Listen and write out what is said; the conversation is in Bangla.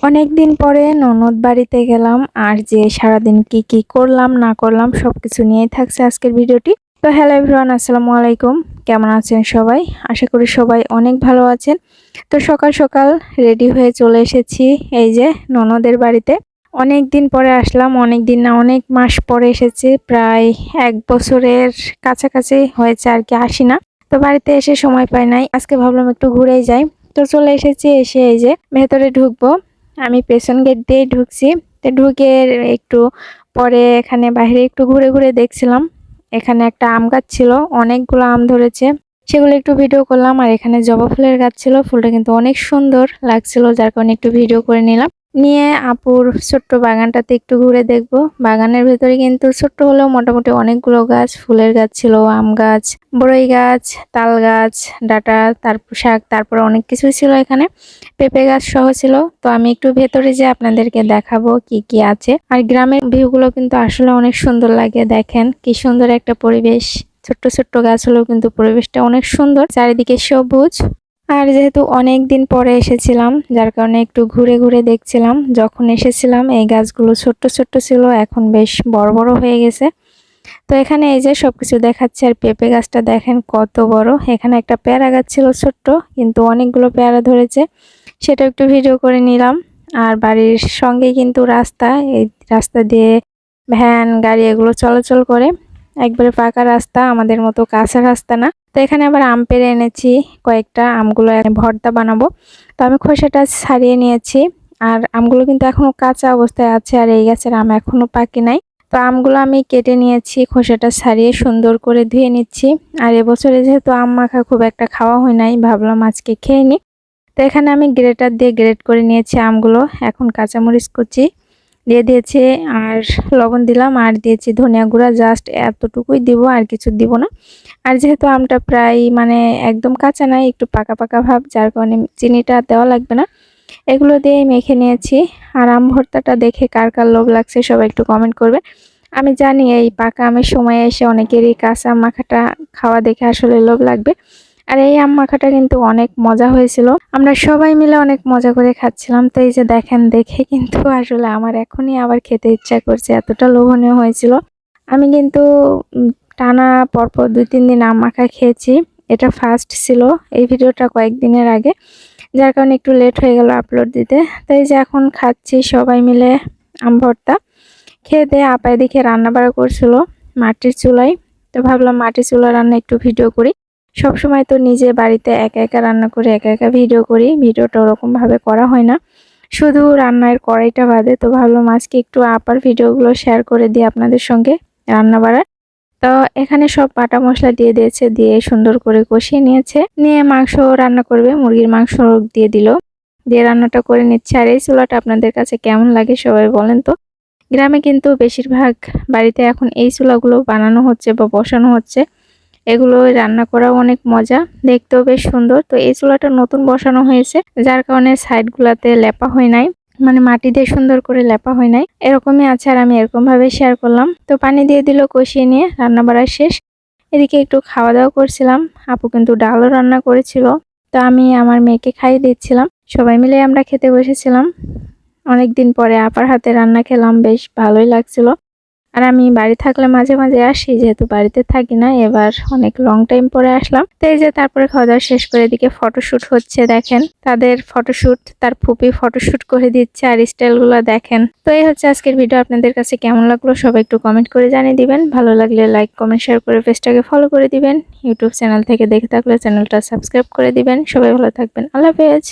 অনেক দিন পরে ননদ বাড়িতে গেলাম আর যে সারাদিন কি কি করলাম না করলাম সবকিছু নিয়েই থাকছে আজকের ভিডিওটি। তো হ্যালো এভরিওয়ান, আসসালামু আলাইকুম। কেমন আছেন সবাই? আশা করি সবাই অনেক ভালো আছেন। তো সকাল সকাল রেডি হয়ে চলে এসেছি এই যে ননদের বাড়িতে। অনেক দিন পরে আসলাম, অনেক দিন না অনেক মাস পরে এসেছি, প্রায় 1 বছরের কাছাকাছি হয়েছে আর কি আসি না। তো বাড়িতে এসে সময় পাই নাই, আজকে ভাবলাম একটু ঘুরেই যাই। তো চলে এসেছি, এসে এই যে ভেতরে ঢুকবো, আমি পেছন গেট দিয়ে ঢুকছি। তো ঢুকে একটু পরে এখানে বাইরে একটু ঘুরে ঘুরে দেখছিলাম। এখানে একটা আম গাছ ছিল, অনেকগুলো আম ধরেছে, সেগুলো একটু ভিডিও করলাম। আর এখানে জবা ফুলের গাছ ছিল, ফুলটা কিন্তু অনেক সুন্দর লাগছিল, যার কারণে একটু ভিডিও করে নিলাম। নিয়ে আপুর ছোট্ট বাগানটাতে একটু ঘুরে দেখবো। বাগানের ভেতরে কিন্তু ছোট্ট হলেও মোটামুটি অনেকগুলো গাছ, ফুলের গাছ ছিল, আম গাছ, বড়ই গাছ, তাল গাছ, ডাঁটা, তারপর শাক, তারপর অনেক কিছুই ছিল এখানে, পেঁপে গাছ সহ ছিল। তো আমি একটু ভেতরে যে আপনাদেরকে দেখাবো কি কি আছে। আর গ্রামের ভিউগুলো কিন্তু আসলে অনেক সুন্দর লাগে, দেখেন কি সুন্দর একটা পরিবেশ। ছোট্ট ছোট্ট গাছ হলেও কিন্তু পরিবেশটা অনেক সুন্দর, চারিদিকে সবুজ। আর যেহেতু অনেক দিন পরে এসেছিলাম, যার কারণে একটু ঘুরে ঘুরে দেখছিলাম। যখন এসেছিলাম এই গাছগুলো ছোট্ট ছোট্ট ছিল, এখন বেশ বড় বড় হয়ে গেছে। তো এখানে এই যে সবকিছু দেখাচ্ছে। আর পেঁপে গাছটা দেখেন কত বড়। এখানে একটা পেয়ারা গাছ ছিল ছোট্ট, কিন্তু অনেকগুলো পেয়ারা ধরেছে, সেটা একটু ভিডিও করে নিলাম। আর বাড়ির সঙ্গে কিন্তু রাস্তা, এই রাস্তা দিয়ে ভ্যান গাড়ি এগুলো চলাচল করে, একবারে পাকা রাস্তা, আমাদের মতো কাঁচা রাস্তা না। তো এখানে আবার আম পেড়ে এনেছি কয়েকটা, আমগুলো ভর্তা বানাবো। তো আমি খোসাটা ছাড়িয়ে নিয়েছি। আর আমগুলো কিন্তু এখনো কাঁচা অবস্থায় আছে, আর এই গাছের আম এখনো পাকে নাই। তো আমগুলো আমি কেটে নিয়েছি, খোসাটা ছাড়িয়ে সুন্দর করে ধুয়ে নিচ্ছি। আর এবছরে যেহেতু আম মাখা খুব একটা খাওয়া হয় নাই, ভাবলাম আজকে খেয়ে নিই। তো এখানে আমি গ্রেটার দিয়ে গ্রেট করে নিয়েছি আমগুলো। এখন কাঁচামরিচ কুচি দিয়ে দিয়েছি, আর লবণ দিলাম, আর দিয়েছি ধনিয়া গুঁড়া, জাস্ট এতটুকুই দিব, আর কিছু দিব না। আর যেহেতু আমটা প্রায় মানে একদম কাঁচা নাই, একটু পাকা পাকা ভাব, যার কারণে চিনিটা দেওয়া লাগবে না। এগুলো দিয়ে মেখে নিয়েছি। আর আম ভর্তাটা দেখে কার কার লোভ লাগছে সবাই একটু কমেন্ট করবে। আমি জানি এই পাকা আমের সময় এসে অনেকেরই কাঁচা আম মাখাটা খাওয়া দেখে আসলে লোভ লাগবে। আর এই আম মাখাটা কিন্তু অনেক মজা হয়েছিল, আমরা সবাই মিলে অনেক মজা করে খাচ্ছিলাম। তো এই যে দেখেন, দেখে কিন্তু আসলে আমার এখনই আবার খেতে ইচ্ছা করছে, এতটা লোভনীয় হয়েছিল। আমি কিন্তু টানা পরপর 2-3 দিন আম মাখা খেয়েছি, এটা ফার্স্ট ছিল। এই ভিডিওটা কয়েকদিনের আগে, যার কারণে একটু লেট হয়ে গেল আপলোড দিতে। তাই যে এখন খাচ্ছি সবাই মিলে আম ভর্তা। খেয়ে দিয়ে আপায় দেখে রান্না বাড়া করছিল মাটির চুলায়। তো ভাবলাম মাটির চুলা রান্না একটু ভিডিও করি। সবসময় তো নিজে বাড়িতে একা একা রান্না করে একা একা ভিডিও করি, ভিডিওটা ওরকমভাবে করা হয় না, শুধু রান্নার কড়াইটা বাদে। তো ভাবলাম আজকে একটু আপার ভিডিওগুলো শেয়ার করে দিই আপনাদের সঙ্গে রান্না বাড়ার। তো এখানে সব বাটা মশলা দিয়ে দিয়েছে, দিয়ে সুন্দর করে কষিয়ে নিয়েছে। নিয়ে মাংস রান্না করবে, মুরগির মাংস দিয়ে দিল, দিয়ে রান্নাটা করে নিচ্ছে। আর এই চুলাটা আপনাদের কাছে কেমন লাগে সবাই বলেন তো। গ্রামে কিন্তু বেশিরভাগ বাড়িতে এখন এই চুলাগুলো বানানো হচ্ছে বা বসানো হচ্ছে, এগুলো রান্না করাও অনেক মজা, দেখতেও বেশ সুন্দর। তো এই চুলাটা নতুন বসানো হয়েছে, যার কারণে সাইডগুলাতে লেপা হয় নাই, মানে মাটি দিয়ে সুন্দর করে লেপা হয় নাই, এরকমই আছে। আর আমি এরকম ভাবে শেয়ার করলাম। তো পানি দিয়ে দিল, কষিয়ে নিয়ে রান্না বাড়া শেষ। এদিকে একটু খাওয়া দাওয়া করছিলাম, আপু কিন্তু ডালও রান্না করেছিল। তো আমি আমার মেয়েকে খাইয়ে দিচ্ছিলাম, সবাই মিলে আমরা খেতে বসেছিলাম। অনেকদিন পরে আপার হাতে রান্না খেলাম, বেশ ভালোই লাগছিল। আর আমি বাড়ি থাকলে মাঝে মাঝে আসি, যেহেতু বাড়িতে থাকি না, এবার অনেক লং টাইম পরে আসলাম। তো এই যে তারপরে খাওয়া দাওয়া শেষ করে এদিকে ফটোশুট হচ্ছে, দেখেন তাদের ফটোশুট, তার ফুপি ফটোশুট করে দিচ্ছে, আর স্টাইলগুলো দেখেন। তো এই হচ্ছে আজকের ভিডিও, আপনাদের কাছে কেমন লাগলো সবাই একটু কমেন্ট করে জানিয়ে দিবেন। ভালো লাগলে লাইক কমেন্ট শেয়ার করে পেজটাকে ফলো করে দিবেন। ইউটিউব চ্যানেল থেকে দেখে থাকলে চ্যানেলটা সাবস্ক্রাইব করে দিবেন। সবাই ভালো থাকবেন, আল্লাহ হাফেজ।